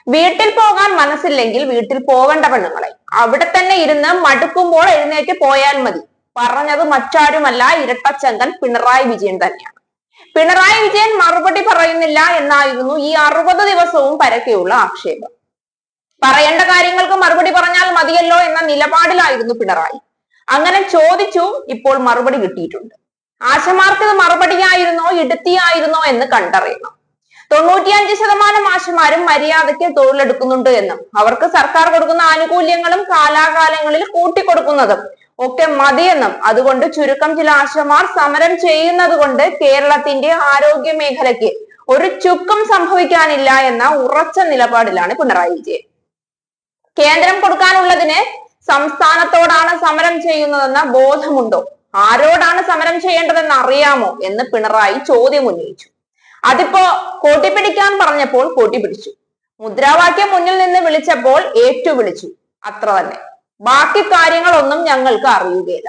വീട്ടിൽ പോകാൻ മനസ്സില്ലെങ്കിൽ വീട്ടിൽ പോകേണ്ട പെണ്ണുങ്ങളെ അവിടെ തന്നെ ഇരുന്ന് മടുക്കുമ്പോൾ എഴുന്നേറ്റ് പോയാൽ മതി. പറഞ്ഞത് മറ്റാരുമല്ല, ഇരട്ടച്ചങ്കൻ പിണറായി വിജയൻ തന്നെയാണ്. പിണറായി വിജയൻ മറുപടി പറയുന്നില്ല എന്നായിരുന്നു ഈ 60 ദിവസവും പരക്കെയുള്ള ആക്ഷേപം. പറയേണ്ട കാര്യങ്ങൾക്ക് മറുപടി പറഞ്ഞാൽ മതിയല്ലോ എന്ന നിലപാടിലായിരുന്നു പിണറായി. അങ്ങനെ ചോദിച്ചു, ഇപ്പോൾ മറുപടി കിട്ടിയിട്ടുണ്ട്. ആശമാർക്ക് ഇത് മറുപടിയായിരുന്നോ ഇടുത്തിയായിരുന്നോ എന്ന് കണ്ടറിയണം. 95% ആശമാരും മര്യാദയ്ക്ക് തൊഴിലെടുക്കുന്നുണ്ട് എന്നും അവർക്ക് സർക്കാർ കൊടുക്കുന്ന ആനുകൂല്യങ്ങളും കാലാകാലങ്ങളിൽ കൂട്ടിക്കൊടുക്കുന്നതും ഒക്കെ മതിയെന്നും അതുകൊണ്ട് ചുരുക്കം ചില ആശമാർ സമരം ചെയ്യുന്നത് കൊണ്ട് കേരളത്തിന്റെ ആരോഗ്യ മേഖലയ്ക്ക് ഒരു ചുക്കും സംഭവിക്കാനില്ല എന്ന ഉറച്ച നിലപാടിലാണ് പിണറായി വിജയൻ. കേന്ദ്രം കൊടുക്കാനുള്ളതിന് സംസ്ഥാനത്തോടാണ് സമരം ചെയ്യുന്നതെന്ന ബോധമുണ്ടോ? ആരോടാണ് സമരം ചെയ്യേണ്ടതെന്ന് അറിയാമോ എന്ന് പിണറായി ചോദ്യം ഉന്നയിച്ചു. അതിപ്പോ കോട്ടിപ്പിടിക്കാൻ പറഞ്ഞപ്പോൾ കോട്ടിപ്പിടിച്ചു, മുദ്രാവാക്യം മുന്നിൽ നിന്ന് വിളിച്ചപ്പോൾ ഏറ്റുവിളിച്ചു, അത്ര തന്നെ. ബാക്കി കാര്യങ്ങളൊന്നും ഞങ്ങൾക്ക് അറിയുകയില്ല.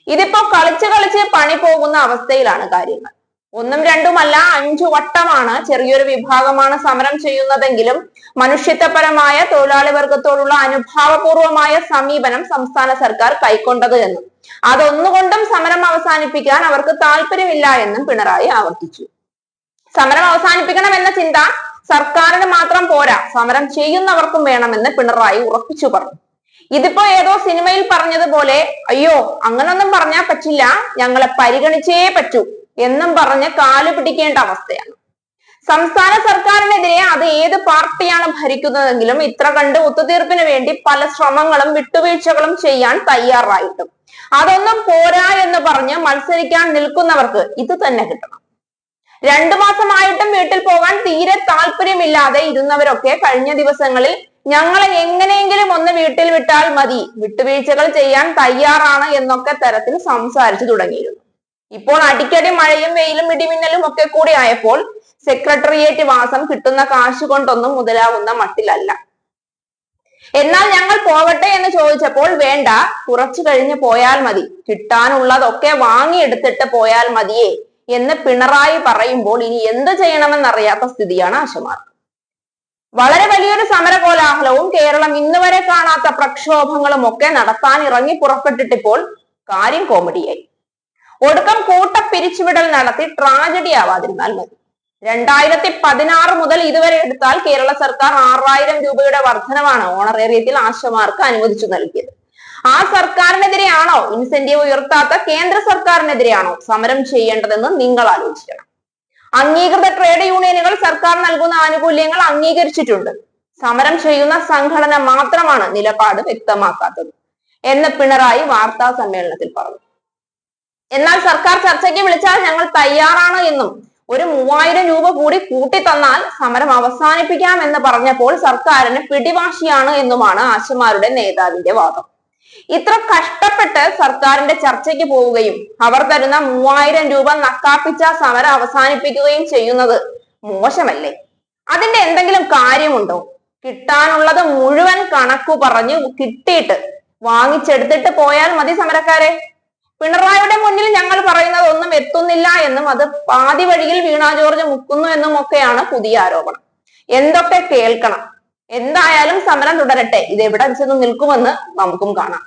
ഇതിപ്പോ കളിച്ച് പണി പോകുന്ന അവസ്ഥയിലാണ് കാര്യങ്ങൾ. ഒന്നും രണ്ടുമല്ല, 5 വട്ടമാണ് ചെറിയൊരു വിഭാഗമാണ് സമരം ചെയ്യുന്നതെങ്കിലും മനുഷ്യത്വപരമായ തൊഴിലാളി വർഗത്തോടുള്ള അനുഭാവപൂർവമായ സമീപനം സംസ്ഥാന സർക്കാർ കൈക്കൊണ്ടത് എന്നും അതൊന്നുകൊണ്ടും സമരം അവസാനിപ്പിക്കാൻ അവർക്ക് താല്പര്യമില്ല എന്നും പിണറായി ആവർത്തിച്ചു. സമരം അവസാനിപ്പിക്കണം എന്ന ചിന്ത സർക്കാരിന് മാത്രം പോരാ, സമരം ചെയ്യുന്നവർക്കും വേണമെന്ന് പിണറായി ഉറപ്പിച്ചു പറഞ്ഞു. ഇതിപ്പോ ഏതോ സിനിമയിൽ പറഞ്ഞതുപോലെ, അയ്യോ അങ്ങനൊന്നും പറഞ്ഞാൽ പറ്റില്ല, ഞങ്ങളെ പരിഗണിച്ചേ പറ്റൂ എന്നും പറഞ്ഞ് കാലു പിടിക്കേണ്ട അവസ്ഥയാണ്. സംസ്ഥാന സർക്കാരിനെതിരെ അത് ഏത് പാർട്ടിയാണ് ഭരിക്കുന്നതെങ്കിലും ഇത്ര കണ്ട് ഒത്തുതീർപ്പിന് വേണ്ടി പല ശ്രമങ്ങളും വിട്ടുവീഴ്ചകളും ചെയ്യാൻ തയ്യാറായിട്ടും അതൊന്നും പോരാ എന്ന് പറഞ്ഞ് മത്സരിക്കാൻ നിൽക്കുന്നവർക്ക് ഇത് തന്നെ കിട്ടണം. 2 മാസമായിട്ടും വീട്ടിൽ പോകാൻ തീരെ താല്പര്യമില്ലാതെ ഇരുന്നവരൊക്കെ കഴിഞ്ഞ ദിവസങ്ങളിൽ ഞങ്ങളെ എങ്ങനെയെങ്കിലും ഒന്ന് വീട്ടിൽ വിട്ടാൽ മതി, വിട്ടുവീഴ്ചകൾ ചെയ്യാൻ തയ്യാറാണ് എന്നൊക്കെ തരത്തിൽ സംസാരിച്ചു തുടങ്ങിയിരുന്നു. ഇപ്പോൾ അടിക്കടി മഴയും വെയിലും ഇടിമിന്നലും ഒക്കെ കൂടി ആയപ്പോൾ സെക്രട്ടേറിയറ്റ് വാസം കിട്ടുന്ന കാശ് കൊണ്ടൊന്നും മുതലാവുന്ന മട്ടിലല്ല. എന്നാൽ ഞങ്ങൾ പോകട്ടെ എന്ന് ചോദിച്ചപ്പോൾ വേണ്ട, കുറച്ചു കഴിഞ്ഞ് പോയാൽ മതി, കിട്ടാനുള്ളതൊക്കെ വാങ്ങിയെടുത്തിട്ട് പോയാൽ മതിയേ എന്ന് പിണറായി പറയുമ്പോൾ ഇനി എന്ത് ചെയ്യണമെന്നറിയാത്ത സ്ഥിതിയാണ് ആശമാർക്ക്. വളരെ വലിയൊരു സമര കോലാഹലവും കേരളം ഇന്നുവരെ കാണാത്ത പ്രക്ഷോഭങ്ങളും ഒക്കെ നടത്താൻ ഇറങ്ങി പുറപ്പെട്ടിട്ടിപ്പോൾ കാര്യം കോമഡിയായി. ഒടുക്കം കൂട്ട പിരിച്ചുവിടൽ നടത്തി ട്രാജഡി ആവാതിരുന്നാൽ മതി. 2016 മുതൽ ഇതുവരെ എടുത്താൽ കേരള സർക്കാർ 6000 രൂപയുടെ വർധനവാണ് ഓണറേറിയത്തിൽ ആശമാർക്ക് അനുവദിച്ചു നൽകിയത്. ആ സർക്കാരിനെതിരെയാണോ, ഇൻസെന്റീവ് ഉയർത്താത്ത കേന്ദ്ര സർക്കാരിനെതിരെയാണോ സമരം ചെയ്യേണ്ടതെന്ന് നിങ്ങൾ ആലോചിക്കണം. അംഗീകൃത ട്രേഡ് യൂണിയനുകൾ സർക്കാർ നൽകുന്ന ആനുകൂല്യങ്ങൾ അംഗീകരിച്ചിട്ടുണ്ട്. സമരം ചെയ്യുന്ന സംഘടന മാത്രമാണ് നിലപാട് വ്യക്തമാക്കാത്തത് എന്ന് പിണറായി വാർത്താ സമ്മേളനത്തിൽ പറഞ്ഞു. എന്നാൽ സർക്കാർ ചർച്ചയ്ക്ക് വിളിച്ചാൽ ഞങ്ങൾ തയ്യാറാണ് എന്നും ഒരു 3000 രൂപ കൂടി കൂട്ടി തന്നാൽ സമരം അവസാനിപ്പിക്കാം എന്ന് പറഞ്ഞപ്പോൾ സർക്കാരിന് പിടിവാശിയാണ് എന്നുമാണ് ആശമാരുടെ നേതാവിന്റെ വാദം. ഇത്ര കഷ്ടപ്പെട്ട് സർക്കാരിന്റെ ചർച്ചയ്ക്ക് പോവുകയും അവർ തരുന്ന 3000 രൂപ നക്കാപ്പിച്ച സമരം അവസാനിപ്പിക്കുകയും ചെയ്യുന്നത് മോശമല്ലേ? അതിന്റെ എന്തെങ്കിലും കാര്യമുണ്ടോ? കിട്ടാനുള്ളത് മുഴുവൻ കണക്കു പറഞ്ഞു കിട്ടിയിട്ട് വാങ്ങിച്ചെടുത്തിട്ട് പോയാൽ മതി സമരക്കാരെ. പിണറായിയുടെ മുന്നിൽ ഞങ്ങൾ പറയുന്നത് ഒന്നും എത്തുന്നില്ല എന്നും അത് പാതി വഴിയിൽ വീണ ജോർജ് മുക്കുന്നു എന്നും ഒക്കെയാണ് പുതിയ ആരോപണം. എന്തൊക്കെ കേൾക്കണം? എന്തായാലും സമരം തുടരട്ടെ, ഇത് എവിടെ ചെന്ന് നിൽക്കുമെന്ന് നമുക്കും കാണാം.